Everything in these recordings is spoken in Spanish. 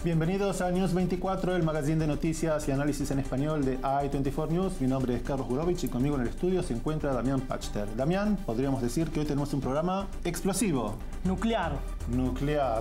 Bienvenidos a News 24, el magazine de noticias y análisis en español de i24 News. Mi nombre es Carlos Gurovich y conmigo en el estudio se encuentra Damián Pachter. Damián, podríamos decir que hoy tenemos un programa explosivo. Nuclear.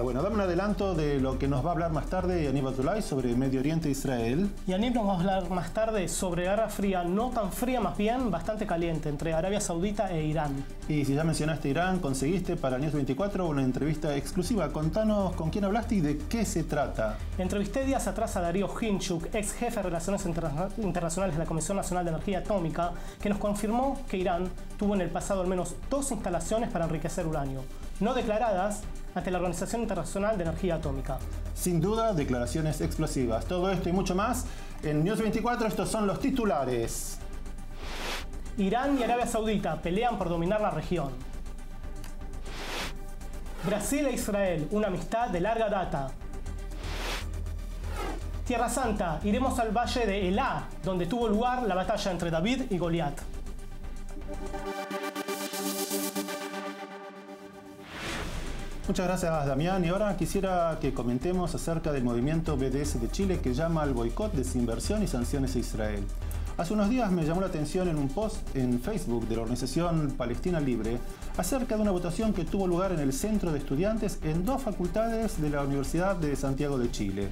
Bueno, dame un adelanto de lo que nos va a hablar más tarde Yaniv Azulay sobre Medio Oriente e Israel. Yaniv nos va a hablar más tarde sobre guerra fría, no tan fría, más bien bastante caliente, entre Arabia Saudita e Irán. Y si ya mencionaste Irán, conseguiste para News 24 una entrevista exclusiva. Contanos con quién hablaste y de qué se trata. Entrevisté días atrás a Darío Hinchuk, ex jefe de Relaciones Internacionales de la Comisión Nacional de Energía Atómica, que nos confirmó que Irán tuvo en el pasado al menos 2 instalaciones para enriquecer uranio, no declaradas ante la Organización Internacional de Energía Atómica. Sin duda, declaraciones explosivas. Todo esto y mucho más en News 24. Estos son los titulares. Irán y Arabia Saudita pelean por dominar la región. Brasil e Israel, una amistad de larga data. Tierra Santa, iremos al valle de Elá, donde tuvo lugar la batalla entre David y Goliat. Muchas gracias, Damián. Y ahora quisiera que comentemos acerca del movimiento BDS de Chile que llama al boicot, desinversión y sanciones a Israel. Hace unos días me llamó la atención en un post en Facebook de la organización Palestina Libre acerca de una votación que tuvo lugar en el Centro de Estudiantes en 2 facultades de la Universidad de Santiago de Chile.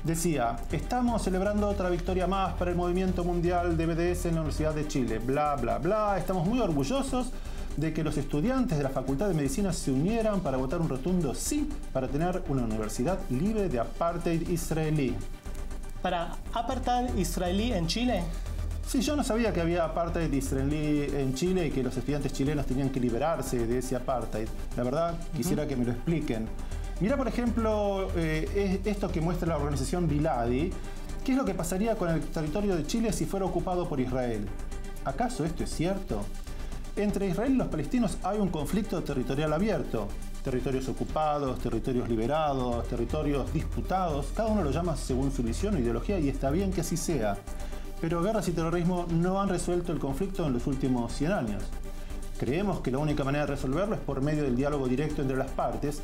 Decía, estamos celebrando otra victoria más para el movimiento mundial de BDS en la Universidad de Chile, bla, bla, bla. Estamos muy orgullosos de que los estudiantes de la Facultad de Medicina se unieran para votar un rotundo sí para tener una universidad libre de apartheid israelí. ¿Para apartheid israelí en Chile? Sí, yo no sabía que había apartheid israelí en Chile y que los estudiantes chilenos tenían que liberarse de ese apartheid. La verdad, quisiera que me lo expliquen. Mira, por ejemplo, esto que muestra la organización Biladi. ¿Qué es lo que pasaría con el territorio de Chile si fuera ocupado por Israel? ¿Acaso esto es cierto? Entre Israel y los palestinos hay un conflicto territorial abierto. Territorios ocupados, territorios liberados, territorios disputados. Cada uno lo llama según su visión o ideología y está bien que así sea. Pero guerras y terrorismo no han resuelto el conflicto en los últimos 100 años. Creemos que la única manera de resolverlo es por medio del diálogo directo entre las partes.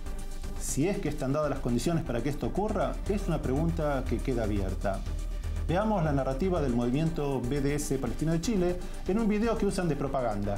Si es que están dadas las condiciones para que esto ocurra, es una pregunta que queda abierta. Veamos la narrativa del movimiento BDS Palestino de Chile en un video que usan de propaganda.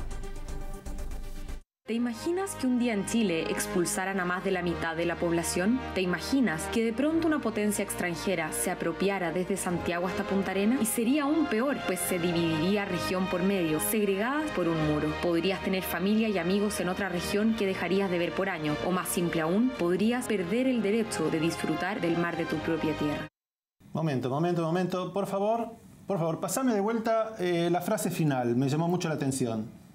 ¿Te imaginas que un día en Chile expulsaran a más de la mitad de la población? ¿Te imaginas que de pronto una potencia extranjera se apropiara desde Santiago hasta Punta Arenas? Y sería aún peor, pues se dividiría región por medio, segregadas por un muro. Podrías tener familia y amigos en otra región que dejarías de ver por años, o más simple aún, podrías perder el derecho de disfrutar del mar de tu propia tierra. Momento. Por favor, pasame de vuelta la frase final. Me llamó mucho la atención.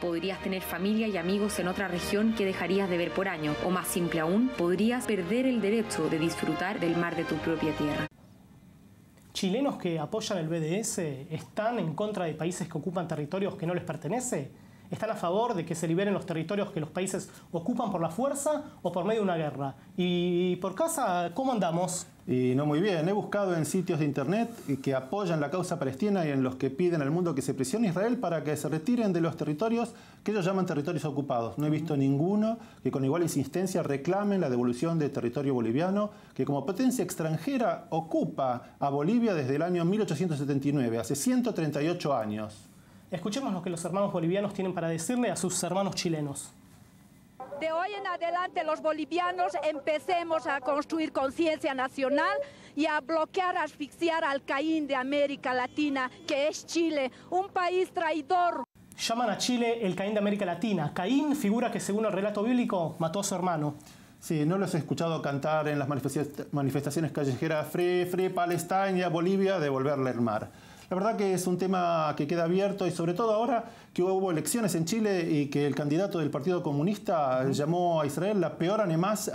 Podrías tener familia y amigos en otra región que dejarías de ver por años, o más simple aún, podrías perder el derecho de disfrutar del mar de tu propia tierra. ¿Chilenos que apoyan el BDS están en contra de países que ocupan territorios que no les pertenece? ¿Están a favor de que se liberen los territorios que los países ocupan por la fuerza o por medio de una guerra? Y por casa, ¿cómo andamos? Y no muy bien. He buscado en sitios de internet que apoyan la causa palestina y en los que piden al mundo que se presione a Israel para que se retiren de los territorios que ellos llaman territorios ocupados. No he visto ninguno que con igual insistencia reclamen la devolución de territorio boliviano, que como potencia extranjera ocupa a Bolivia desde el año 1879, hace 138 años. Escuchemos lo que los hermanos bolivianos tienen para decirle a sus hermanos chilenos. De hoy en adelante los bolivianos empecemos a construir conciencia nacional y a bloquear, asfixiar al Caín de América Latina, que es Chile, un país traidor. Llaman a Chile el Caín de América Latina. Caín, figura que según el relato bíblico mató a su hermano. Sí, no los he escuchado cantar en las manifestaciones callejeras Free Palestine y a Bolivia devolverle el mar. La verdad que es un tema que queda abierto y sobre todo ahora que hubo elecciones en Chile y que el candidato del Partido Comunista llamó a Israel la peor amenaza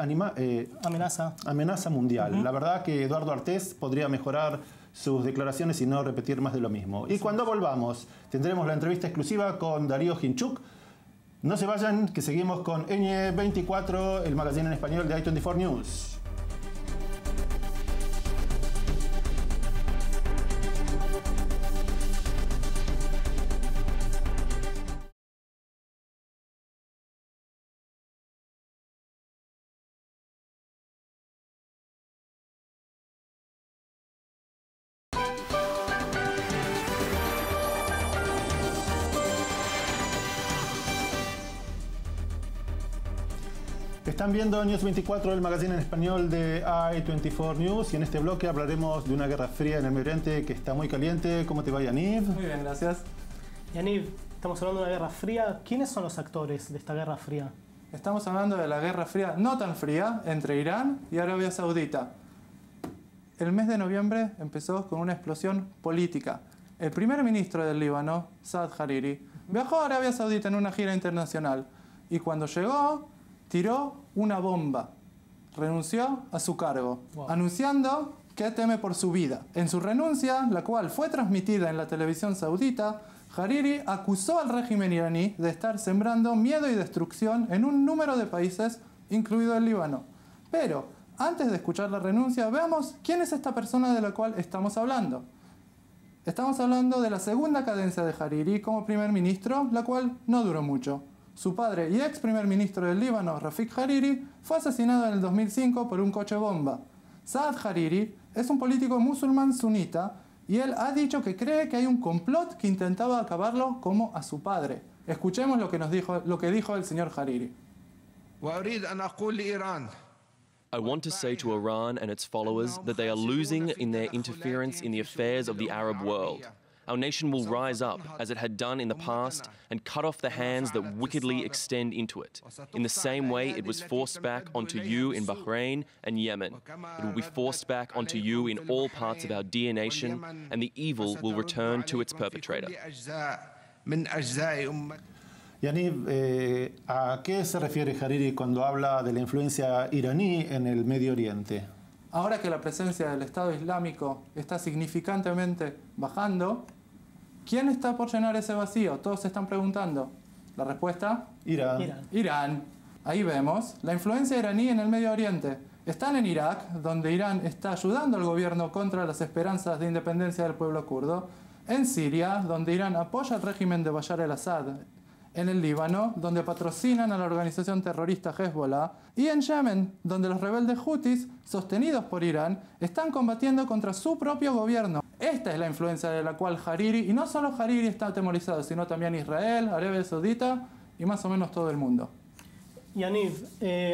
mundial. La verdad que Eduardo Artés podría mejorar sus declaraciones y no repetir más de lo mismo. Y cuando volvamos tendremos la entrevista exclusiva con Darío Hinchuk. No se vayan, que seguimos con N24, el magazine en español de i24 News. Están viendo News 24, el magazine en español de i24 News, y en este bloque hablaremos de una guerra fría en el Medio Oriente que está muy caliente. ¿Cómo te va, Yaniv? Muy bien, gracias. Yaniv, estamos hablando de una guerra fría. ¿Quiénes son los actores de esta guerra fría? Estamos hablando de la guerra fría, no tan fría, entre Irán y Arabia Saudita. El mes de noviembre empezó con una explosión política. El primer ministro del Líbano, Saad Hariri, viajó a Arabia Saudita en una gira internacional y cuando llegó tiró una bomba. Renunció a su cargo, anunciando que teme por su vida. En su renuncia, la cual fue transmitida en la televisión saudita, Hariri acusó al régimen iraní de estar sembrando miedo y destrucción en un número de países, incluido el Líbano. Pero, antes de escuchar la renuncia, veamos quién es esta persona de la cual estamos hablando. Estamos hablando de la segunda cadencia de Hariri como primer ministro, la cual no duró mucho. Su padre y ex primer ministro del Líbano, Rafik Hariri, fue asesinado en el 2005 por un coche bomba. Saad Hariri es un político musulmán sunita y él ha dicho que cree que hay un complot que intentaba acabarlo como a su padre. Escuchemos lo que dijo el señor Hariri. I want to say to Iran and its followers that they are losing in their interference in the affairs of the Arab world. Our nation will rise up, as it had done in the past, and cut off the hands that wickedly extend into it. In the same way it was forced back onto you in Bahrain and Yemen. It will be forced back onto you in all parts of our dear nation, and the evil will return to its perpetrator. Yaniv, ¿a qué se refiere Hariri cuando habla de la influencia iraní en el Medio Oriente? Ahora que la presencia del Estado Islámico está significantemente bajando, ¿quién está por llenar ese vacío? Todos se están preguntando. La respuesta: Irán. Ahí vemos la influencia iraní en el Medio Oriente. Están en Irak, donde Irán está ayudando al gobierno contra las esperanzas de independencia del pueblo kurdo. En Siria, donde Irán apoya al régimen de Bashar al-Assad. En el Líbano, donde patrocinan a la organización terrorista Hezbollah, y en Yemen, donde los rebeldes hutis, sostenidos por Irán, están combatiendo contra su propio gobierno. Esta es la influencia de la cual Hariri, y no solo Hariri está atemorizado, sino también Israel, Arabia Saudita y más o menos todo el mundo. Yaniv,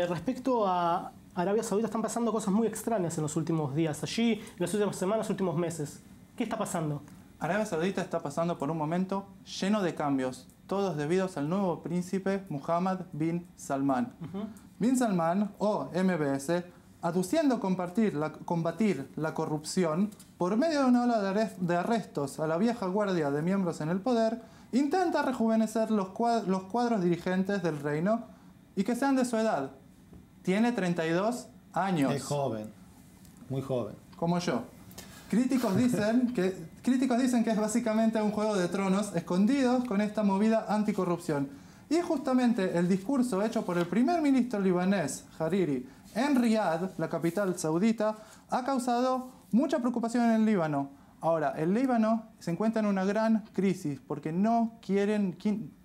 respecto a Arabia Saudita están pasando cosas muy extrañas en los últimos días, allí, en las últimas semanas, últimos meses. ¿Qué está pasando? Arabia Saudita está pasando por un momento lleno de cambios, todos debidos al nuevo príncipe Mohammed bin Salman. Bin Salman, o MBS, aduciendo combatir la corrupción por medio de una ola de arrestos a la vieja guardia de miembros en el poder, intenta rejuvenecer los cuadros dirigentes del reino y que sean de su edad. Tiene 32 años. Es joven, muy joven. Como yo. Críticos dicen que es básicamente un juego de tronos escondidos con esta movida anticorrupción. Y justamente el discurso hecho por el primer ministro libanés, Hariri, en Riyadh, la capital saudita, ha causado mucha preocupación en el Líbano. Ahora, el Líbano se encuentra en una gran crisis porque no quieren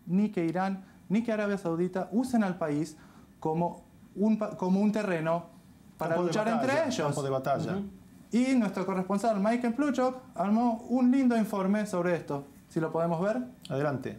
ni que Irán ni que Arabia Saudita usen al país como un terreno para luchar entre ellos. Campo de batalla. Y nuestro corresponsal Michael Pluchok armó un lindo informe sobre esto. Si lo podemos ver. Adelante.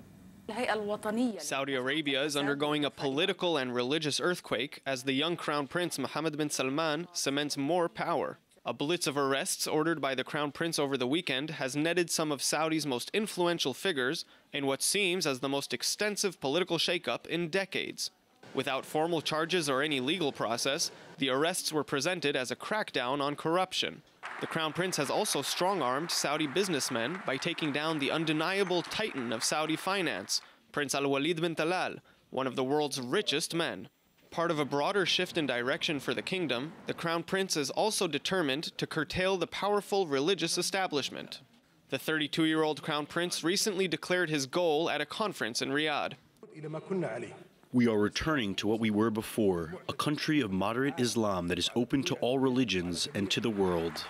Saudi Arabia is undergoing a political and religious earthquake as the young Crown Prince Mohammed bin Salman cements more power. A blitz of arrests ordered by the Crown Prince over the weekend has netted some of Saudi's most influential figures in what seems as the most extensive political shakeup in decades. Without formal charges or any legal process, the arrests were presented as a crackdown on corruption. The Crown Prince has also strong-armed Saudi businessmen by taking down the undeniable titan of Saudi finance, Prince Al-Walid bin Talal, one of the world's richest men. Part of a broader shift in direction for the kingdom, the Crown Prince is also determined to curtail the powerful religious establishment. The 32-year-old Crown Prince recently declared his goal at a conference in Riyadh. We are returning to what we were before, a country of moderate Islam that is open to all religions and to the world.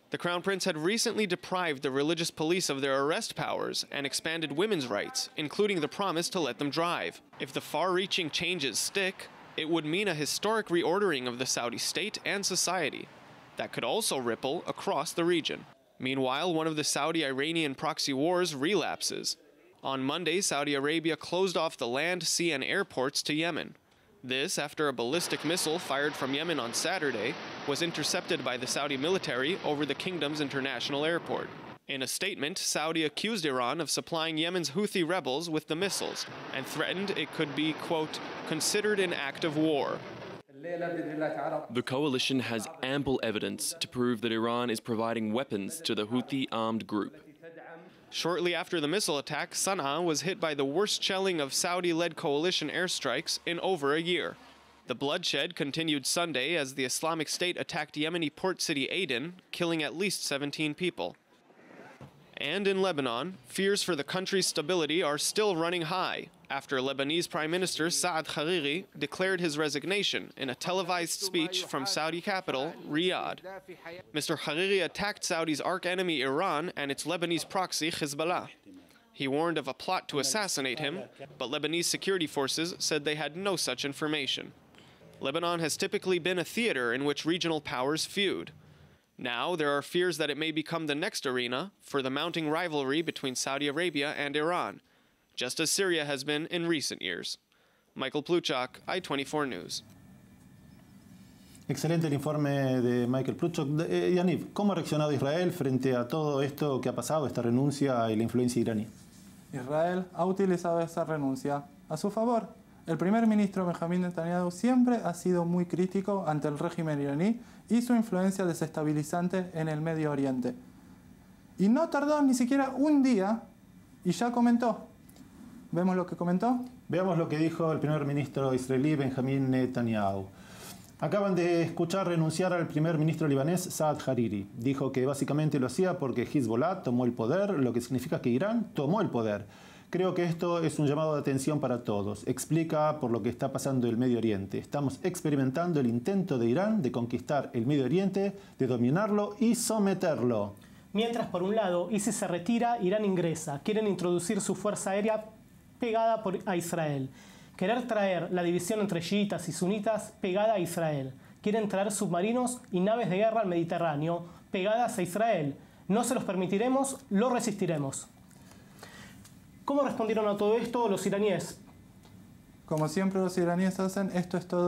The Crown Prince had recently deprived the religious police of their arrest powers and expanded women's rights, including the promise to let them drive. If the far-reaching changes stick, it would mean a historic reordering of the Saudi state and society. That could also ripple across the region. Meanwhile, one of the Saudi-Iranian proxy wars relapses. On Monday, Saudi Arabia closed off the land, sea, and airports to Yemen. This after a ballistic missile fired from Yemen on Saturday was intercepted by the Saudi military over the kingdom's international airport. In a statement, Saudi accused Iran of supplying Yemen's Houthi rebels with the missiles and threatened it could be, quote, considered an act of war. The coalition has ample evidence to prove that Iran is providing weapons to the Houthi armed group. Shortly after the missile attack, Sana'a was hit by the worst shelling of Saudi-led coalition airstrikes in over a year. The bloodshed continued Sunday as the Islamic State attacked Yemeni port city Aden, killing at least 17 people. And in Lebanon, fears for the country's stability are still running high after Lebanese Prime Minister Saad Hariri declared his resignation in a televised speech from Saudi capital, Riyadh. Mr. Hariri attacked Saudi's arch-enemy Iran and its Lebanese proxy Hezbollah. He warned of a plot to assassinate him, but Lebanese security forces said they had no such information. Lebanon has typically been a theater in which regional powers feud. Now, there are fears that it may become the next arena for the mounting rivalry between Saudi Arabia and Iran, just as Syria has been in recent years. Michael Pluchak, I-24 News. Excelente el informe de Michael Pluchak. Yaniv, ¿cómo ha reaccionado Israel frente a todo esto que ha pasado, esta renuncia y la influencia iraní? Israel ha utilizado esa renuncia a su favor. El primer ministro Benjamin Netanyahu siempre ha sido muy crítico ante el régimen iraní y su influencia desestabilizante en el Medio Oriente. Y no tardó ni siquiera un día y ya comentó. ¿Vemos lo que comentó? Veamos lo que dijo el primer ministro israelí Benjamin Netanyahu. Acaban de escuchar renunciar al primer ministro libanés Saad Hariri. Dijo que básicamente lo hacía porque Hezbollah tomó el poder, lo que significa que Irán tomó el poder. Creo que esto es un llamado de atención para todos. Explica por lo que está pasando en el Medio Oriente. Estamos experimentando el intento de Irán de conquistar el Medio Oriente, de dominarlo y someterlo. Mientras, por un lado, ISIS se retira, Irán ingresa. Quieren introducir su fuerza aérea pegada a Israel. Querer traer la división entre chiitas y sunitas pegada a Israel. Quieren traer submarinos y naves de guerra al Mediterráneo pegadas a Israel. No se los permitiremos, lo resistiremos. ¿Cómo respondieron a todo esto los iraníes? Como siempre los iraníes hacen,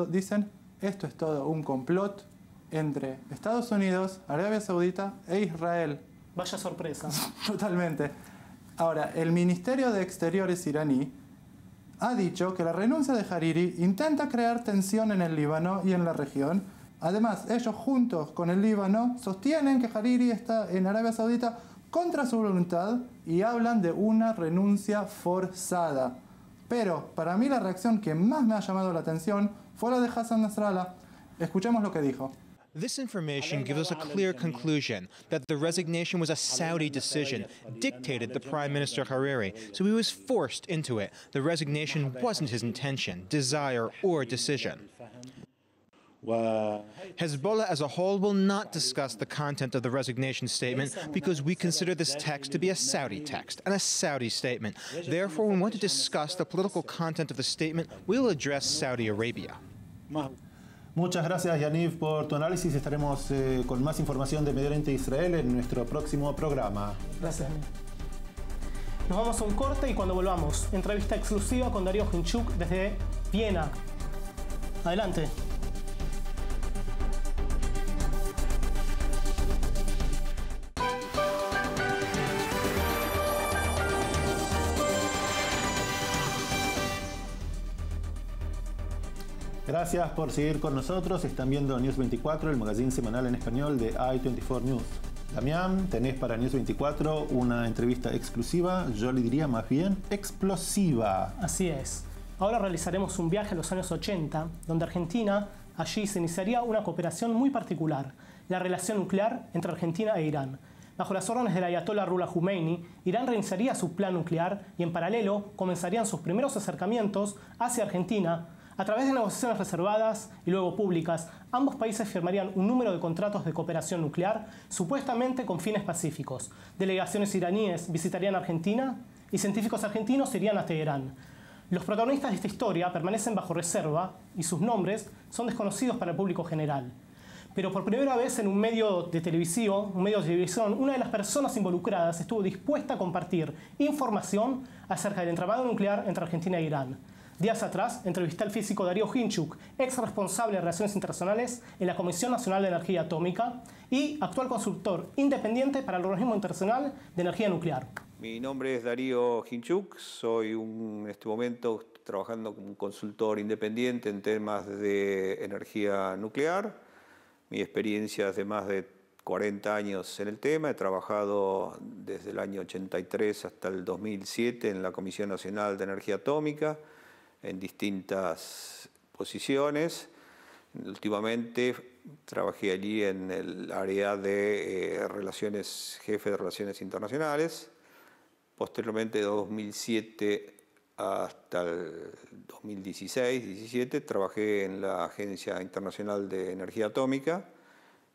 dicen, esto es todo un complot entre Estados Unidos, Arabia Saudita e Israel. Vaya sorpresa. Totalmente. Ahora, el Ministerio de Exteriores iraní ha dicho que la renuncia de Hariri intenta crear tensión en el Líbano y en la región. Además, ellos juntos con el Líbano sostienen que Hariri está en Arabia Saudita contra su voluntad y hablan de una renuncia forzada. Pero para mí la reacción que más me ha llamado la atención fue la de Hassan Nasrallah. Escuchemos lo que dijo. This information gives us a clear conclusion that the resignation was a Saudi decision, dictated the Prime Minister Hariri, so he was forced into it. The resignation wasn't his intention, desire, or decision. Hezbollah as a whole will not discuss the content of the resignation statement because we consider this text to be a Saudi text and a Saudi statement. Therefore, when we want to discuss the political content of the statement, we will address Saudi Arabia. Muchas gracias, Yaniv, por tu análisis. Estaremos con más información de Medio Oriente e Israel en nuestro próximo programa. Gracias. Nos vamos a un corte y cuando volvamos, entrevista exclusiva con Darío Hinchuk desde Viena. Adelante. Gracias por seguir con nosotros. Están viendo News 24, el magazine semanal en español de I-24 News. Damián, tenés para News 24 una entrevista exclusiva, yo le diría más bien explosiva. Así es. Ahora realizaremos un viaje a los años 80, donde Argentina, allí se iniciaría una cooperación muy particular, la relación nuclear entre Argentina e Irán. Bajo las órdenes del ayatollah Ruhollah Khomeini, Irán reiniciaría su plan nuclear y en paralelo comenzarían sus primeros acercamientos hacia Argentina. A través de negociaciones reservadas y luego públicas, ambos países firmarían un número de contratos de cooperación nuclear, supuestamente con fines pacíficos. Delegaciones iraníes visitarían Argentina y científicos argentinos irían a Teherán. Los protagonistas de esta historia permanecen bajo reserva y sus nombres son desconocidos para el público general. pero por primera vez en un medio de televisión, una de las personas involucradas estuvo dispuesta a compartir información acerca del entramado nuclear entre Argentina e Irán. Días atrás, entrevisté al físico Darío Hinchuk, ex responsable de Relaciones Internacionales en la Comisión Nacional de Energía Atómica y actual consultor independiente para el Organismo Internacional de Energía Nuclear. Mi nombre es Darío Hinchuk, soy en este momento trabajando como consultor independiente en temas de energía nuclear. Mi experiencia es de más de 40 años en el tema. He trabajado desde el año 83 hasta el 2007 en la Comisión Nacional de Energía Atómica, en distintas posiciones. Últimamente trabajé allí en el área de jefe de Relaciones Internacionales. Posteriormente, de 2007 hasta el 2016-17, trabajé en la Agencia Internacional de Energía Atómica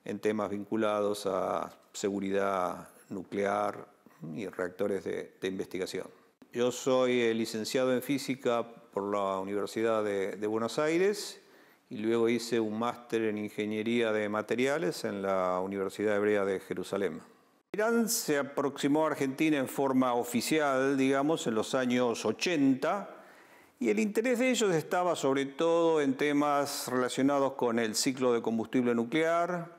en temas vinculados a seguridad nuclear y reactores de investigación. Yo soy licenciado en física por la Universidad de Buenos Aires y luego hice un máster en Ingeniería de Materiales en la Universidad Hebrea de Jerusalén. Irán se aproximó a Argentina en forma oficial, digamos, en los años 80, y el interés de ellos estaba sobre todo en temas relacionados con el ciclo de combustible nuclear,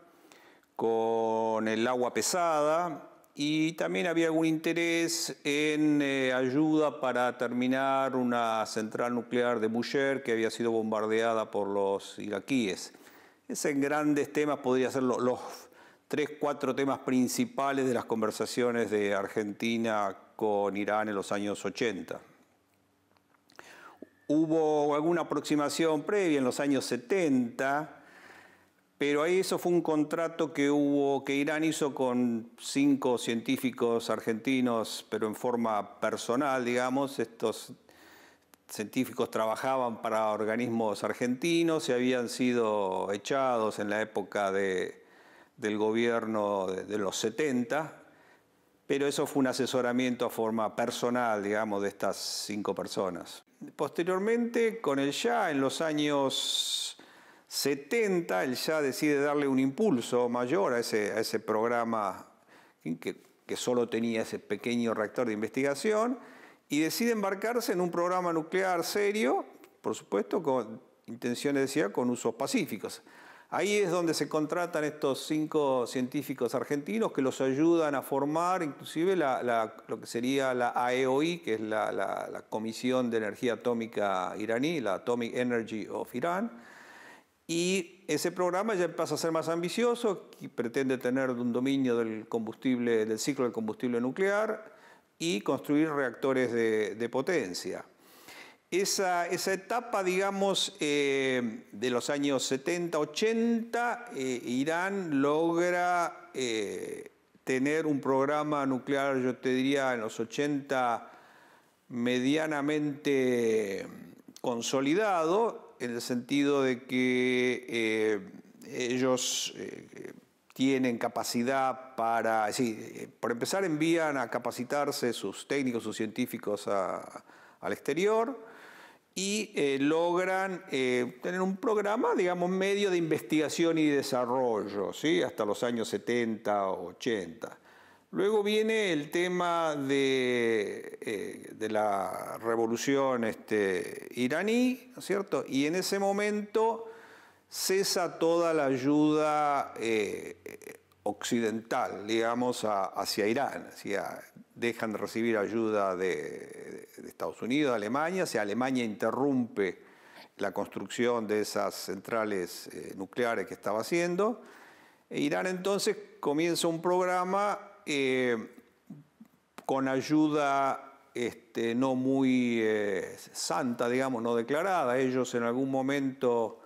con el agua pesada, y también había algún interés en ayuda para terminar una central nuclear de Bushehr que había sido bombardeada por los iraquíes. Ese en grandes temas podría ser los 3-4 temas principales de las conversaciones de Argentina con Irán en los años 80. Hubo alguna aproximación previa en los años 70, pero ahí eso fue un contrato que Irán hizo con 5 científicos argentinos, pero en forma personal, digamos. Estos científicos trabajaban para organismos argentinos y habían sido echados en la época del gobierno de los 70, pero eso fue un asesoramiento a forma personal, digamos, de estas 5 personas. Posteriormente, con el Shah, en los años 70, el Shah decide darle un impulso mayor a ese programa que solo tenía ese pequeño reactor de investigación y decide embarcarse en un programa nuclear serio, por supuesto, con intenciones, decía, con usos pacíficos. Ahí es donde se contratan estos 5 científicos argentinos que los ayudan a formar inclusive lo que sería la AEOI, que es la Comisión de Energía Atómica iraní, la Atomic Energy of Iran. Y ese programa ya pasa a ser más ambicioso y pretende tener un dominio del ciclo del combustible nuclear y construir reactores de potencia. Esa etapa, digamos, de los años 70-80, Irán logra tener un programa nuclear, yo te diría, en los 80 medianamente consolidado, en el sentido de que ellos tienen capacidad para, por empezar, envían a capacitarse sus técnicos, sus científicos al exterior, y logran tener un programa, digamos, medio de investigación y desarrollo, ¿sí? Hasta los años 70 o 80. Luego viene el tema de la revolución iraní, ¿no es cierto? Y en ese momento cesa toda la ayuda occidental, digamos, hacia Irán, dejan de recibir ayuda de Estados Unidos, de Alemania, Alemania interrumpe la construcción de esas centrales nucleares que estaba haciendo. Irán entonces comienza un programa con ayuda no muy santa, digamos, no declarada. Ellos en algún momento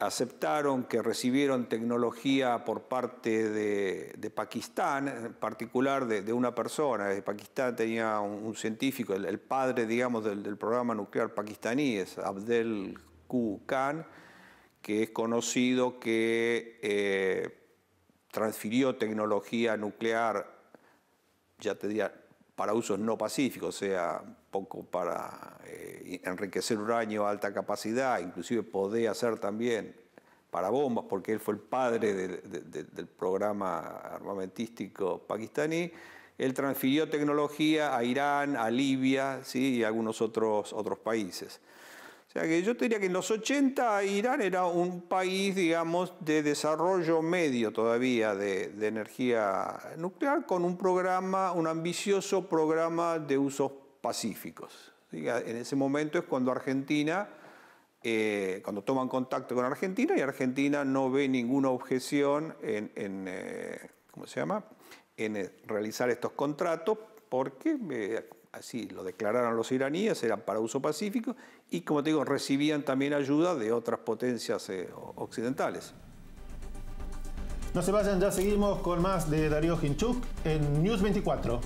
aceptaron que recibieron tecnología por parte de Pakistán, en particular de una persona. De Pakistán tenía un científico, el padre, digamos, del programa nuclear pakistaní, es Abdel Q. Khan, que es conocido que transfirió tecnología nuclear, ya te diría, para usos no pacíficos, o sea, poco para enriquecer uranio a alta capacidad, inclusive podía hacer también para bombas, porque él fue el padre del programa armamentístico pakistaní. Él transfirió tecnología a Irán, a Libia, ¿sí? Y a algunos otros países. O sea que yo te diría que en los 80 Irán era un país, digamos, de desarrollo medio todavía de energía nuclear, con un ambicioso programa de usos pacíficos. ¿Sí? En ese momento es cuando Argentina, cuando toman contacto con Argentina, y Argentina no ve ninguna objeción ¿cómo se llama?, en realizar estos contratos, porque así lo declararon los iraníes, eran para uso pacífico y, como te digo, recibían también ayuda de otras potencias occidentales. No se vayan, ya seguimos con más de Darío Hinchuk en News 24.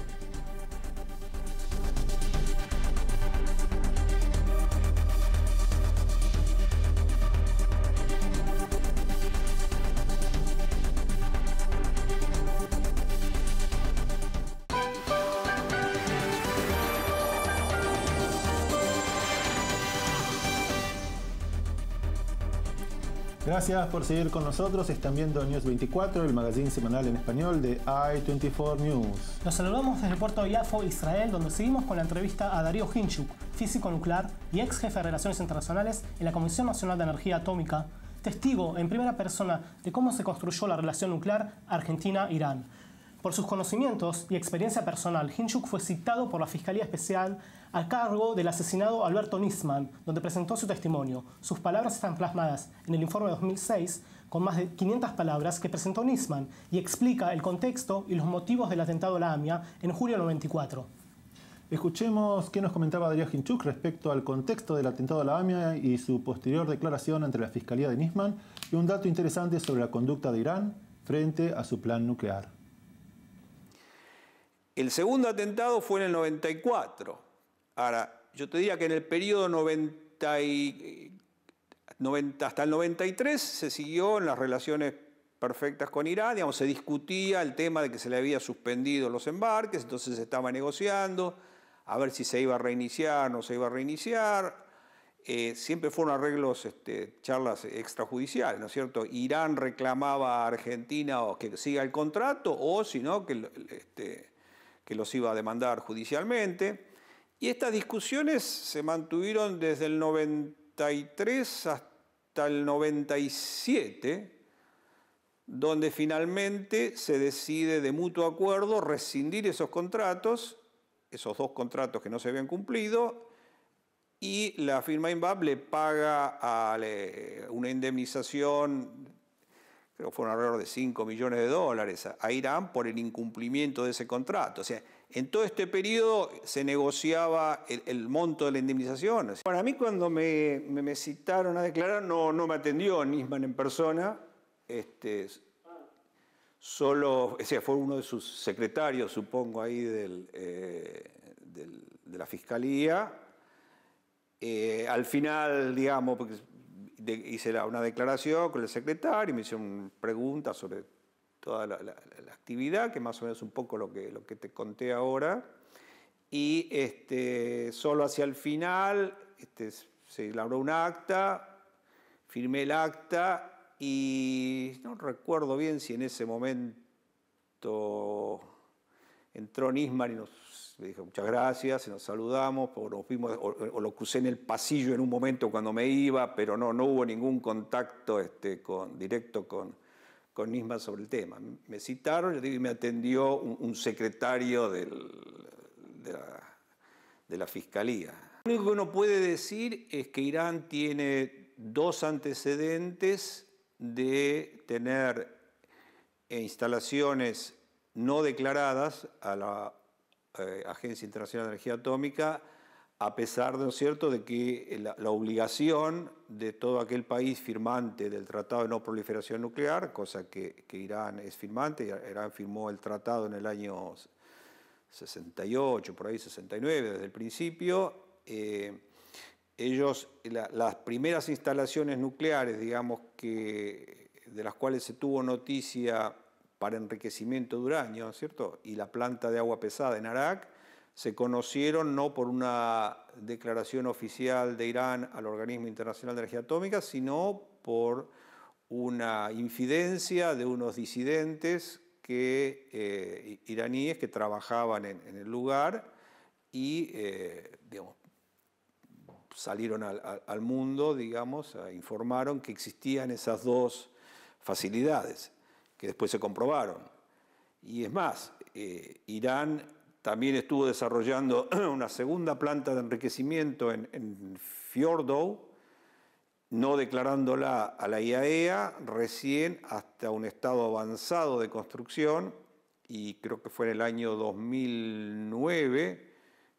Gracias por seguir con nosotros. Están viendo News 24, el magazine semanal en español de I24 News. Los saludamos desde el puerto de Yafo, Israel, donde seguimos con la entrevista a Darío Hinchuk, físico nuclear y ex jefe de Relaciones Internacionales en la Comisión Nacional de Energía Atómica, testigo en primera persona de cómo se construyó la relación nuclear Argentina-Irán. Por sus conocimientos y experiencia personal, Hinchuk fue citado por la Fiscalía Especial a cargo del asesinado Alberto Nisman, donde presentó su testimonio. Sus palabras están plasmadas en el informe de 2006, con más de 500 palabras que presentó Nisman, y explica el contexto y los motivos del atentado a la AMIA en julio de 94. Escuchemos qué nos comentaba Darío Hinchuk respecto al contexto del atentado a la AMIA y su posterior declaración ante la Fiscalía de Nisman, y un dato interesante sobre la conducta de Irán frente a su plan nuclear. El segundo atentado fue en el 94. Ahora, yo te diría que en el periodo hasta el 93 se siguió en las relaciones perfectas con Irán, digamos, se discutía el tema de que se le había suspendido los embarques, entonces se estaba negociando a ver si se iba a reiniciar, no se iba a reiniciar. Siempre fueron arreglos, charlas extrajudiciales, ¿no es cierto? Irán reclamaba a Argentina o que siga el contrato, o si no, que los iba a demandar judicialmente. Y estas discusiones se mantuvieron desde el 93 hasta el 97, donde finalmente se decide de mutuo acuerdo rescindir esos contratos, esos dos contratos que no se habían cumplido, y la firma INVAP le paga una indemnización, creo que fue alrededor de $5 millones a Irán por el incumplimiento de ese contrato. O sea, en todo este periodo se negociaba el monto de la indemnización. Para mí, cuando me citaron a declarar, no me atendió Nisman en persona. Solo, o sea, fue uno de sus secretarios, supongo, ahí de la Fiscalía. Al final, digamos, porque hice una declaración con el secretario y me hicieron preguntas sobre toda la actividad, que más o menos es un poco lo que te conté ahora. Y solo hacia el final se elaboró un acta, firmé el acta y no recuerdo bien si en ese momento entró Nisman y me dijo muchas gracias, y nos saludamos, nos vimos, o lo crucé en el pasillo en un momento cuando me iba, pero no hubo ningún contacto directo con Nisman sobre el tema. Me citaron y me atendió un secretario de la Fiscalía. Lo único que uno puede decir es que Irán tiene dos antecedentes de tener instalaciones no declaradas a la Agencia Internacional de Energía Atómica, a pesar, ¿no es cierto?, de que la obligación de todo aquel país firmante del Tratado de No Proliferación Nuclear, cosa que Irán es firmante, Irán firmó el tratado en el año 68, por ahí 69, desde el principio. Ellos, las primeras instalaciones nucleares, digamos, de las cuales se tuvo noticia para enriquecimiento de uranio, ¿no es cierto?, y la planta de agua pesada en Arak, se conocieron no por una declaración oficial de Irán al Organismo Internacional de Energía Atómica, sino por una infidencia de unos disidentes iraníes que trabajaban en el lugar y digamos, salieron al mundo, digamos, informaron que existían esas dos facilidades, que después se comprobaron. Y es más, Irán también estuvo desarrollando una segunda planta de enriquecimiento en Fjordão, no declarándola a la IAEA, recién hasta un estado avanzado de construcción, y creo que fue en el año 2009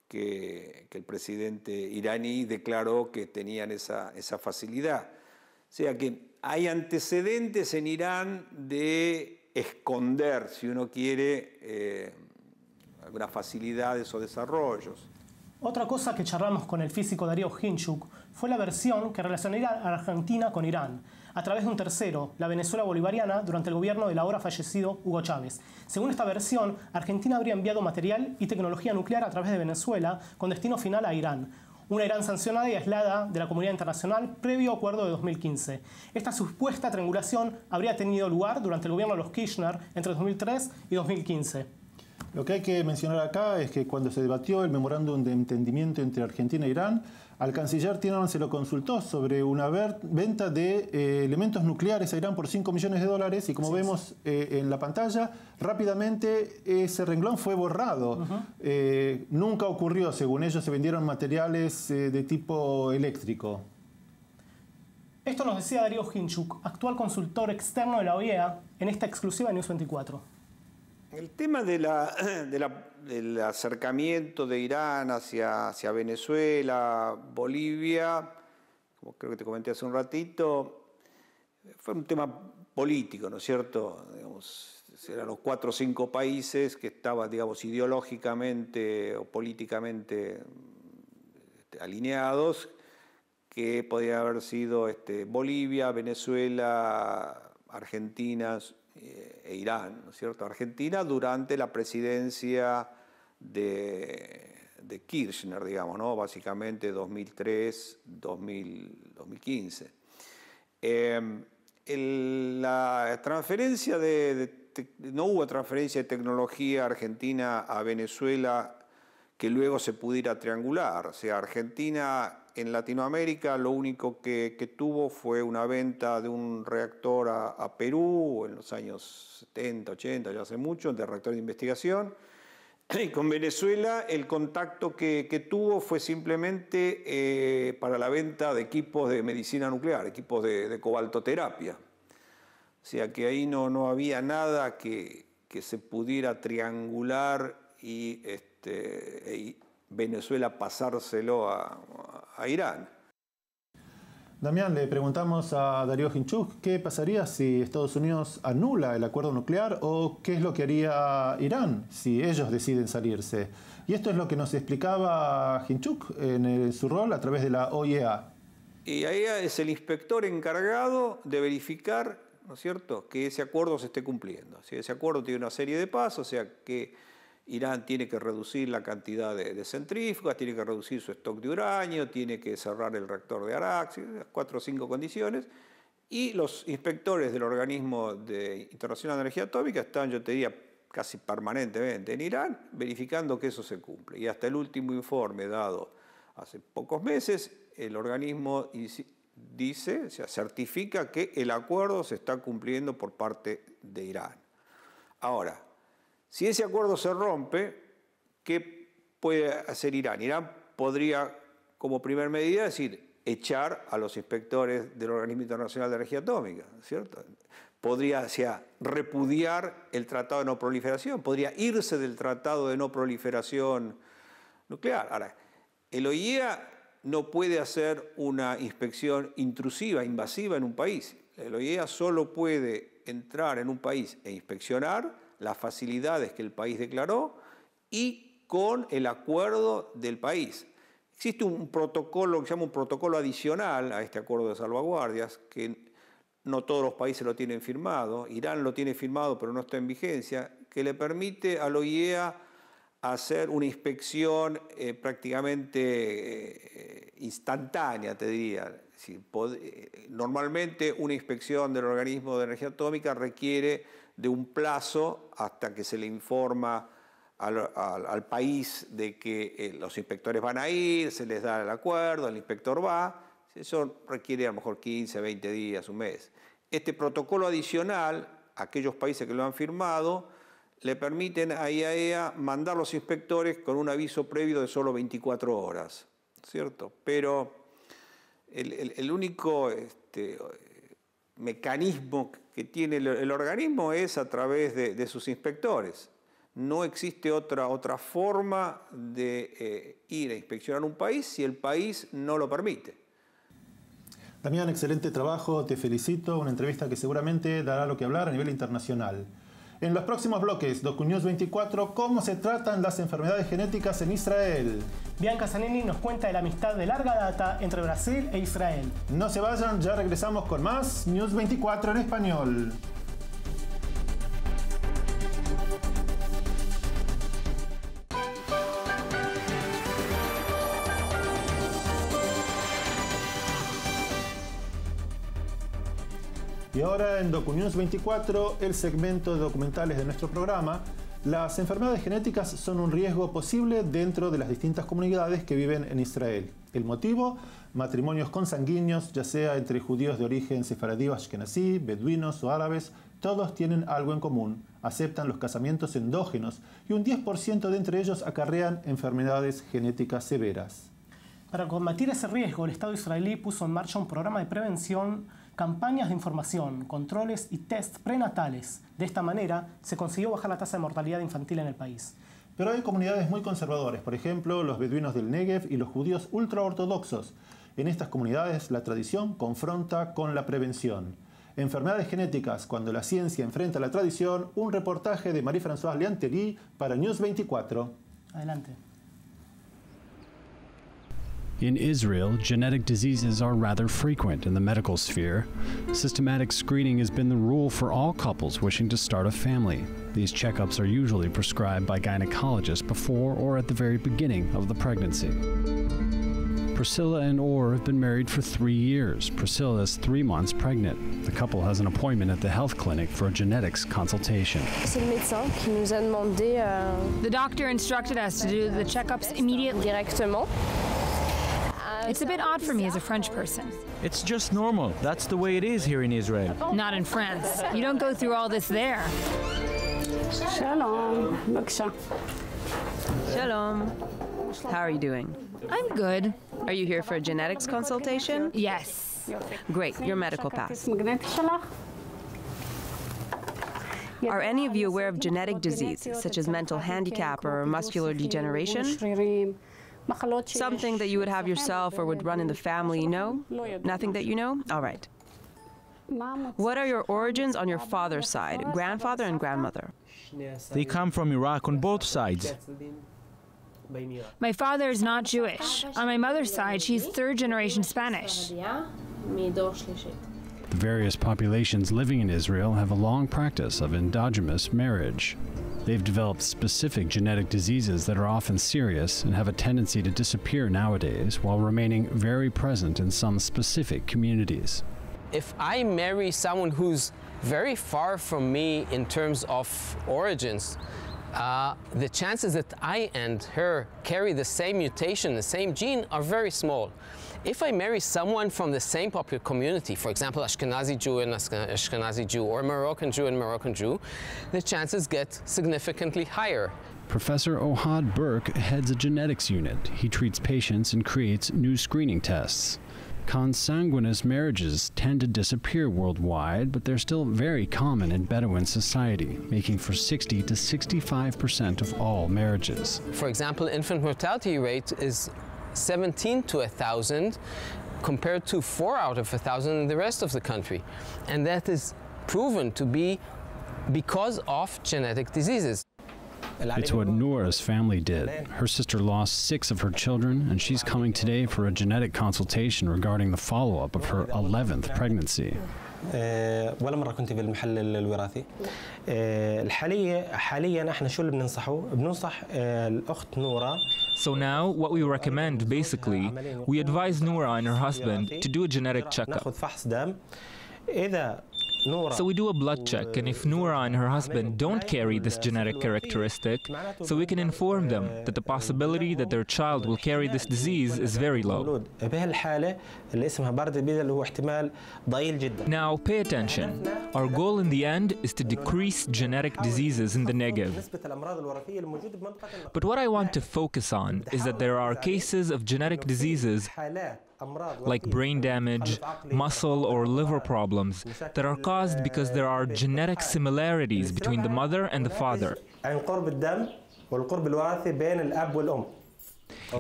que el presidente iraní declaró que tenían esa facilidad. O sea que hay antecedentes en Irán de esconder, si uno quiere, algunas facilidades o desarrollos. Otra cosa que charlamos con el físico Darío Hinchuk fue la versión que relacionaría a Argentina con Irán, a través de un tercero, la Venezuela bolivariana, durante el gobierno del ahora fallecido Hugo Chávez. Según esta versión, Argentina habría enviado material y tecnología nuclear a través de Venezuela con destino final a Irán, una Irán sancionada y aislada de la comunidad internacional previo acuerdo de 2015. Esta supuesta triangulación habría tenido lugar durante el gobierno de los Kirchner entre 2003 y 2015. Lo que hay que mencionar acá es que cuando se debatió el memorándum de entendimiento entre Argentina e Irán, al canciller Timerman se lo consultó sobre una venta de elementos nucleares a Irán por $5 millones y como vemos en la pantalla, rápidamente ese renglón fue borrado. Nunca ocurrió, según ellos, se vendieron materiales de tipo eléctrico. Esto nos decía Darío Hinchuk, actual consultor externo de la OEA, en esta exclusiva de News 24. El tema del acercamiento de Irán hacia Venezuela, Bolivia, como creo que te comenté hace un ratito, fue un tema político, ¿no es cierto? Digamos, eran los 4 o 5 países que estaban, digamos, ideológicamente o políticamente alineados, que podía haber sido Bolivia, Venezuela, Argentina e Irán, ¿no es cierto? Argentina durante la presidencia de Kirchner, digamos, ¿no? Básicamente 2003-2015. La transferencia no hubo transferencia de tecnología argentina a Venezuela que luego se pudiera triangular. O sea, Argentina en Latinoamérica lo único que tuvo fue una venta de un reactor a Perú en los años 70, 80, ya hace mucho, de reactor de investigación. Y con Venezuela el contacto que tuvo fue simplemente para la venta de equipos de medicina nuclear, equipos de cobaltoterapia. O sea que ahí no había nada que se pudiera triangular y Venezuela pasárselo a Irán. Damián, le preguntamos a Darío Hinchuk qué pasaría si Estados Unidos anula el acuerdo nuclear o qué es lo que haría Irán si ellos deciden salirse. Y esto es lo que nos explicaba Hinchuk en su rol a través de la OEA. Y ahí es el inspector encargado de verificar, ¿no es cierto?, que ese acuerdo se esté cumpliendo. Si ese acuerdo tiene una serie de pasos, o sea que Irán tiene que reducir la cantidad de centrífugas, tiene que reducir su stock de uranio, tiene que cerrar el reactor de Arak, 4 o 5 condiciones. Y los inspectores del Organismo Internacional de Energía Atómica están, yo te diría, casi permanentemente en Irán, verificando que eso se cumple. Y hasta el último informe dado hace pocos meses, el organismo dice, o sea, certifica que el acuerdo se está cumpliendo por parte de Irán. Ahora, si ese acuerdo se rompe, ¿qué puede hacer Irán? Irán podría, como primera medida, echar a los inspectores del Organismo Internacional de Energía Atómica, ¿cierto? Podría, repudiar el Tratado de No Proliferación, podría irse del Tratado de No Proliferación Nuclear. Ahora, el OIEA no puede hacer una inspección intrusiva, invasiva en un país. El OIEA solo puede entrar en un país e inspeccionar las facilidades que el país declaró y con el acuerdo del país. Existe un protocolo que se llama un protocolo adicional a este acuerdo de salvaguardias, que no todos los países lo tienen firmado, Irán lo tiene firmado pero no está en vigencia, que le permite al OIEA hacer una inspección prácticamente instantánea, te diría. Normalmente una inspección del organismo de energía atómica requiere de un plazo hasta que se le informa al país de que los inspectores van a ir, se les da el acuerdo, el inspector va. Eso requiere a lo mejor 15, 20 días, un mes. Este protocolo adicional, aquellos países que lo han firmado, le permiten a IAEA mandar los inspectores con un aviso previo de solo 24 horas, ¿cierto? Pero el único mecanismo que tiene el organismo es a través de sus inspectores. No existe otra forma de ir a inspeccionar un país si el país no lo permite. Damián, excelente trabajo, te felicito. Una entrevista que seguramente dará lo que hablar a nivel internacional. En los próximos bloques, DocuNews 24, ¿cómo se tratan las enfermedades genéticas en Israel? Bianca Zanini nos cuenta de la amistad de larga data entre Brasil e Israel. No se vayan, ya regresamos con más News 24 en español. Y ahora en DocuNews 24, el segmento de documentales de nuestro programa. Las enfermedades genéticas son un riesgo posible dentro de las distintas comunidades que viven en Israel. ¿El motivo? Matrimonios consanguíneos, ya sea entre judíos de origen sefaradí o ashkenazí, beduinos o árabes, todos tienen algo en común. Aceptan los casamientos endógenos y un 10% de entre ellos acarrean enfermedades genéticas severas. Para combatir ese riesgo, el Estado israelí puso en marcha un programa de prevención, campañas de información, controles y test prenatales. De esta manera, se consiguió bajar la tasa de mortalidad infantil en el país. Pero hay comunidades muy conservadoras, por ejemplo, los beduinos del Negev y los judíos ultraortodoxos. En estas comunidades, la tradición confronta con la prevención. Enfermedades genéticas, cuando la ciencia enfrenta la tradición, un reportaje de Marie-Françoise Liantelli para News 24. Adelante. In Israel, genetic diseases are rather frequent in the medical sphere. Systematic screening has been the rule for all couples wishing to start a family. These checkups are usually prescribed by gynecologists before or at the very beginning of the pregnancy. Priscilla and Or have been married for 3 years. Priscilla is 3 months pregnant. The couple has an appointment at the health clinic for a genetics consultation. C'est le médecin qui nous a demandé. The doctor instructed us to do the checkups immediately. Directement. It's a bit odd for me as a French person. It's just normal. That's the way it is here in Israel. Not in France. You don't go through all this there. Shalom. Shalom. How are you doing? I'm good. Are you here for a genetics consultation? Yes. Great, your medical pass. Are any of you aware of genetic disease, such as mental handicap or muscular degeneration? Something that you would have yourself or would run in the family? No? Nothing that you know? All right. What are your origins on your father's side, grandfather and grandmother? They come from Iraq on both sides. My father is not Jewish. On my mother's side, she's third-generation Spanish. The various populations living in Israel have a long practice of endogamous marriage. They've developed specific genetic diseases that are often serious and have a tendency to disappear nowadays while remaining very present in some specific communities. If I marry someone who's very far from me in terms of origins, the chances that I and her carry the same mutation, the same gene, are very small. If I marry someone from the same popular community, for example, Ashkenazi Jew and Ashkenazi Jew, or Moroccan Jew and Moroccan Jew, the chances get significantly higher. Professor Ohad Burke heads a genetics unit. He treats patients and creates new screening tests. Consanguineous marriages tend to disappear worldwide, but they're still very common in Bedouin society, making for 60 to 65% of all marriages. For example, infant mortality rate is 17 to 1,000 compared to 4 out of 1,000 in the rest of the country. And that is proven to be because of genetic diseases. It's what Noura's family did. Her sister lost 6 of her children, and she's coming today for a genetic consultation regarding the follow-up of her 11th pregnancy. ولا مرة كنت في المحل الوراثي. حاليا احنا شو اللي بننصح الأخت نورا. So now, what we recommend, basically, we advise Noura and her husband to do a genetic checkup. So we do a blood check, and if Noura and her husband don't carry this genetic characteristic, so we can inform them that the possibility that their child will carry this disease is very low. Now, pay attention. Our goal in the end is to decrease genetic diseases in the Negev. But what I want to focus on is that there are cases of genetic diseases like brain damage, muscle or liver problems that are caused because there are genetic similarities between the mother and the father.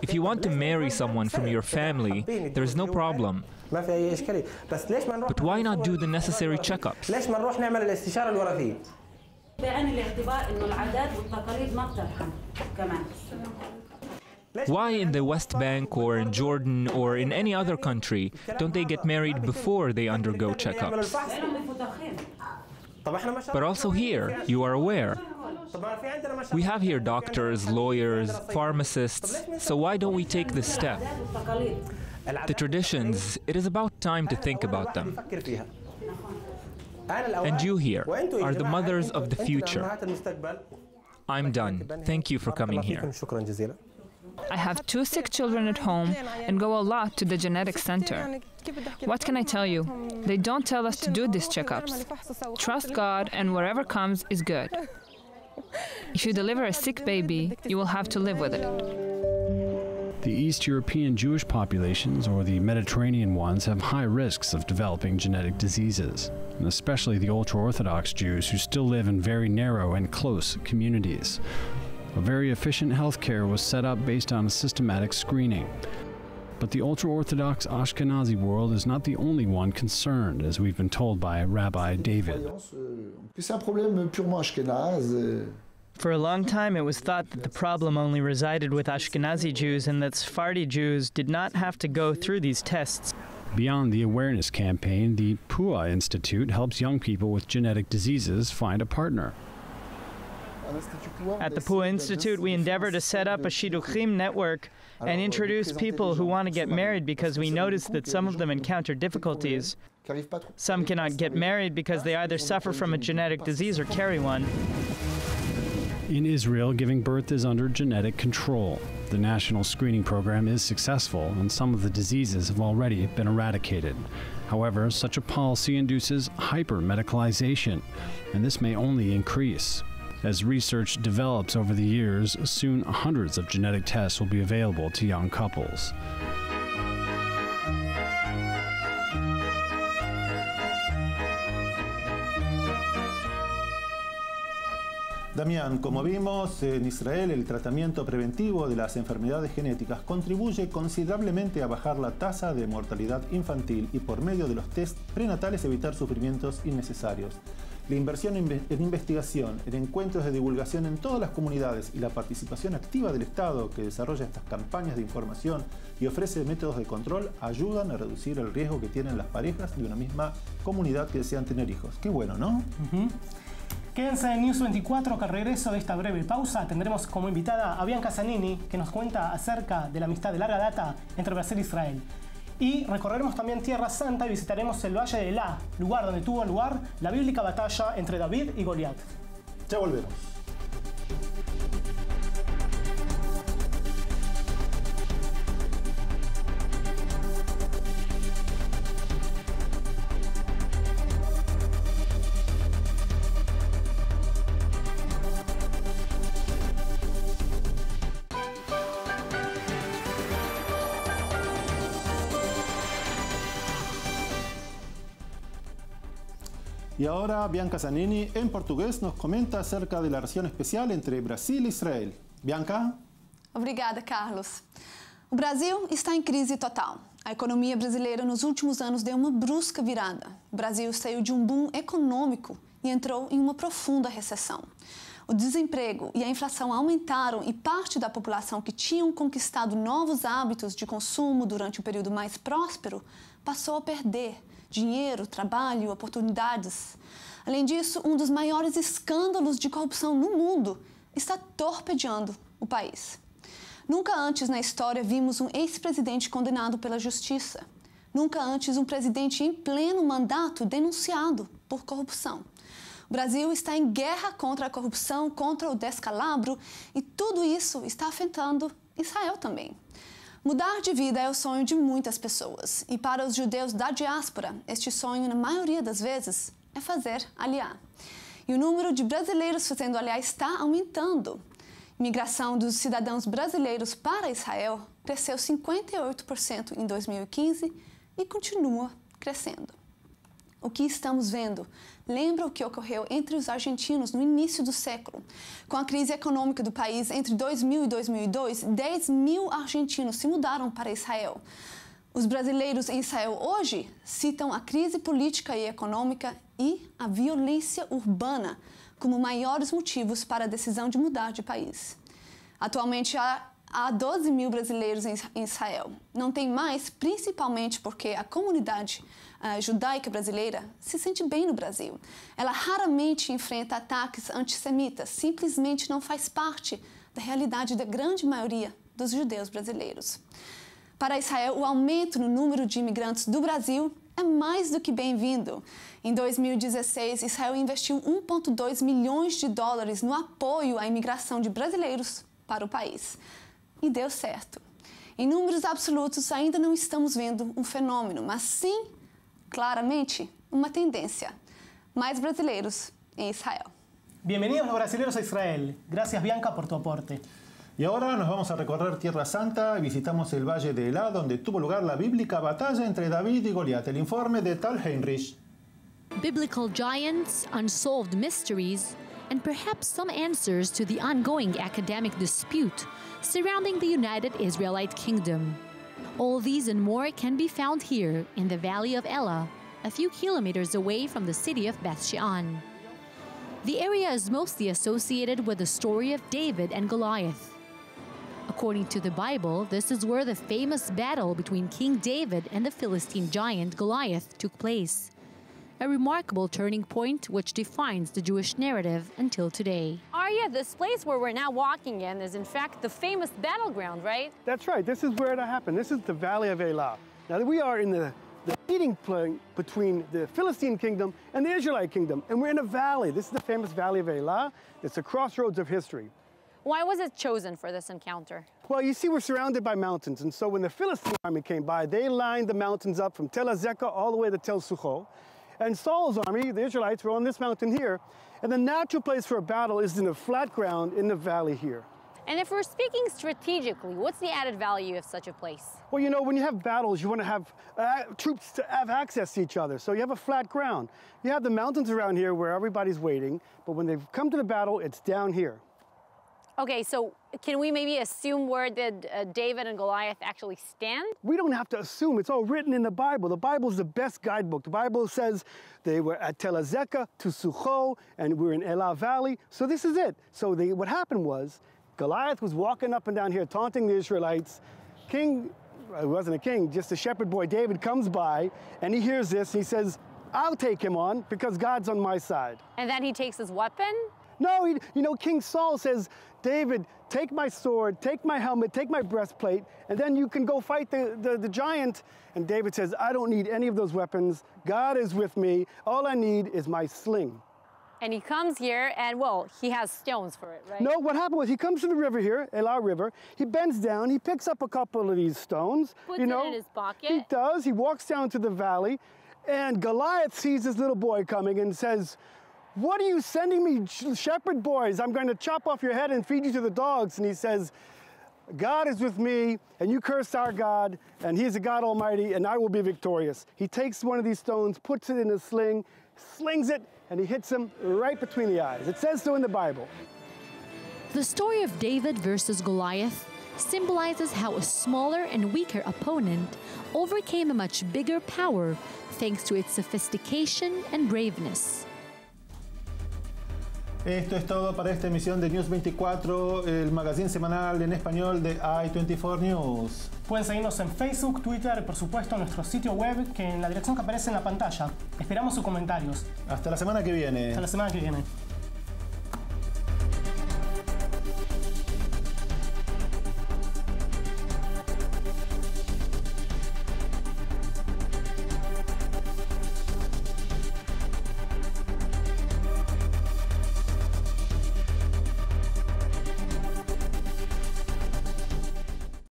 If you want to marry someone from your family, there is no problem. But why not do the necessary checkups? Why in the West Bank or in Jordan or in any other country don't they get married before they undergo checkups? But also here, you are aware. We have here doctors, lawyers, pharmacists, so why don't we take this step? The traditions, it is about time to think about them. And you here are the mothers of the future. I'm done. Thank you for coming here. I have 2 sick children at home and go a lot to the genetic center. What can I tell you? They don't tell us to do these checkups. Trust God, and whatever comes is good. If you deliver a sick baby, you will have to live with it. The East European Jewish populations, or the Mediterranean ones, have high risks of developing genetic diseases, and especially the ultra-Orthodox Jews who still live in very narrow and close communities. A very efficient healthcare was set up based on a systematic screening. But the ultra-Orthodox Ashkenazi world is not the only one concerned, as we've been told by Rabbi David. For a long time, it was thought that the problem only resided with Ashkenazi Jews and that Sephardi Jews did not have to go through these tests. Beyond the awareness campaign, the PUA Institute helps young people with genetic diseases find a partner. At the PUA Institute, we endeavor to set up a Shidduchim network and introduce people who want to get married because we notice that some of them encounter difficulties. Some cannot get married because they either suffer from a genetic disease or carry one. In Israel, giving birth is under genetic control. The national screening program is successful, and some of the diseases have already been eradicated. However, such a policy induces hyper-medicalization, and this may only increase. As research develops over the years, soon hundreds of genetic tests will be available to young couples. Damián, como vimos, en Israel el tratamiento preventivo de las enfermedades genéticas contribuye considerablemente a bajar la tasa de mortalidad infantil y por medio de los test prenatales evitar sufrimientos innecesarios. La inversión en investigación, en encuentros de divulgación en todas las comunidades y la participación activa del Estado que desarrolla estas campañas de información y ofrece métodos de control ayudan a reducir el riesgo que tienen las parejas de una misma comunidad que desean tener hijos. Qué bueno, ¿no? Quédense en News 24, que al regreso de esta breve pausa tendremos como invitada a Bianca Zanini, que nos cuenta acerca de la amistad de larga data entre Brasil e Israel. Y recorreremos también Tierra Santa y visitaremos el Valle de Elá, lugar donde tuvo lugar la bíblica batalla entre David y Goliat. Ya volvemos. Y ahora Bianca Zanini, en portugués, nos comenta acerca de la relación especial entre Brasil e Israel. Bianca? Obrigada, Carlos. O Brasil está em crise total. A economia brasileira nos últimos anos deu uma brusca virada. O Brasil saiu de um boom econômico e entrou em uma profunda recessão. O desemprego e a inflação aumentaram e parte da população que tinham conquistado novos hábitos de consumo durante o período mais próspero passou a perder dinheiro, trabalho, oportunidades. Além disso, um dos maiores escândalos de corrupção no mundo está torpedeando o país. Nunca antes na história vimos um ex-presidente condenado pela justiça. Nunca antes um presidente em pleno mandato denunciado por corrupção. O Brasil está em guerra contra a corrupção, contra o descalabro, e tudo isso está afetando Israel também. Mudar de vida é o sonho de muitas pessoas, e para os judeus da diáspora, este sonho, na maioria das vezes, é fazer aliá. E o número de brasileiros fazendo aliá está aumentando. A imigração dos cidadãos brasileiros para Israel cresceu 58% em 2015 e continua crescendo. O que estamos vendo lembra o que ocorreu entre os argentinos no início do século. Com a crise econômica do país entre 2000 e 2002, 10 mil argentinos se mudaram para Israel. Os brasileiros em Israel hoje citam a crise política e econômica e a violência urbana como maiores motivos para a decisão de mudar de país. Atualmente há 12 mil brasileiros em Israel. Não tem mais, principalmente porque a comunidade judaica brasileira se sente bem no Brasil. Ela raramente enfrenta ataques antissemitas, simplesmente não faz parte da realidade da grande maioria dos judeus brasileiros. Para Israel, o aumento no número de imigrantes do Brasil é mais do que bem-vindo. Em 2016, Israel investiu 1,2 milhões de dólares no apoio à imigração de brasileiros para o país. E deu certo. Em números absolutos, ainda não estamos vendo um fenômeno, mas sim, claramente, uma tendência. Mais brasileiros en Israel. Bienvenidos los brasileños a Israel. Gracias, Bianca, por tu aporte. Y ahora nos vamos a recorrer Tierra Santa y visitamos el Valle de Elá, donde tuvo lugar la bíblica batalla entre David y Goliat. El informe de Tal Heinrich. Biblical giants, unsolved mysteries, and perhaps some answers to the ongoing academic dispute surrounding the United Israelite Kingdom. All these and more can be found here in the Valley of Elah, a few kilometers away from the city of Beth Shean. The area is mostly associated with the story of David and Goliath. According to the Bible, this is where the famous battle between King David and the Philistine giant Goliath took place. A remarkable turning point which defines the Jewish narrative until today. Arya, this place where we're now walking in is in fact the famous battleground, right? That's right. This is where it happened. This is the Valley of Elah. Now we are in the meeting point between the Philistine kingdom and the Israelite kingdom, and we're in a valley. This is the famous Valley of Elah. It's a crossroads of history. Why was it chosen for this encounter? Well, you see, we're surrounded by mountains, and so when the Philistine army came by, they lined the mountains up from Tel Azekah all the way to Tel Sucho. And Saul's army, the Israelites, were on this mountain here. And the natural place for a battle is in the flat ground in the valley here. And if we're speaking strategically, what's the added value of such a place? Well, you know, when you have battles, you want to have troops to have access to each other. So you have a flat ground. You have the mountains around here where everybody's waiting. But when they've come to the battle, it's down here. Okay, so can we maybe assume where did David and Goliath actually stand? We don't have to assume. It's all written in the Bible. The Bible is the best guidebook. The Bible says they were at Tel Azekah to Sucho, and we're in Elah Valley. So this is it. So what happened was Goliath was walking up and down here taunting the Israelites. It wasn't a king, just a shepherd boy, David, comes by, and he hears this, and he says, I'll take him on because God's on my side. And then he takes his weapon? No, you know, King Saul says, David, take my sword, take my helmet, take my breastplate, and then you can go fight the giant. And David says, I don't need any of those weapons. God is with me. All I need is my sling. And he comes here, and, well, he has stones for it, right? No, what happened was he comes to the river here, Elah River. He bends down. He picks up a couple of these stones. Puts it in his pocket. He does. He walks down to the valley, and Goliath sees this little boy coming and says, what are you sending me, shepherd boys? I'm going to chop off your head and feed you to the dogs. And he says, God is with me, and you curse our God, and he's a God Almighty, and I will be victorious. He takes one of these stones, puts it in a sling, slings it, and he hits him right between the eyes. It says so in the Bible. The story of David versus Goliath symbolizes how a smaller and weaker opponent overcame a much bigger power thanks to its sophistication and braveness. Esto es todo para esta emisión de News 24, el magazine semanal en español de i24 News. Pueden seguirnos en Facebook, Twitter y por supuesto en nuestro sitio web, que en la dirección que aparece en la pantalla. Esperamos sus comentarios. Hasta la semana que viene. Hasta la semana que viene.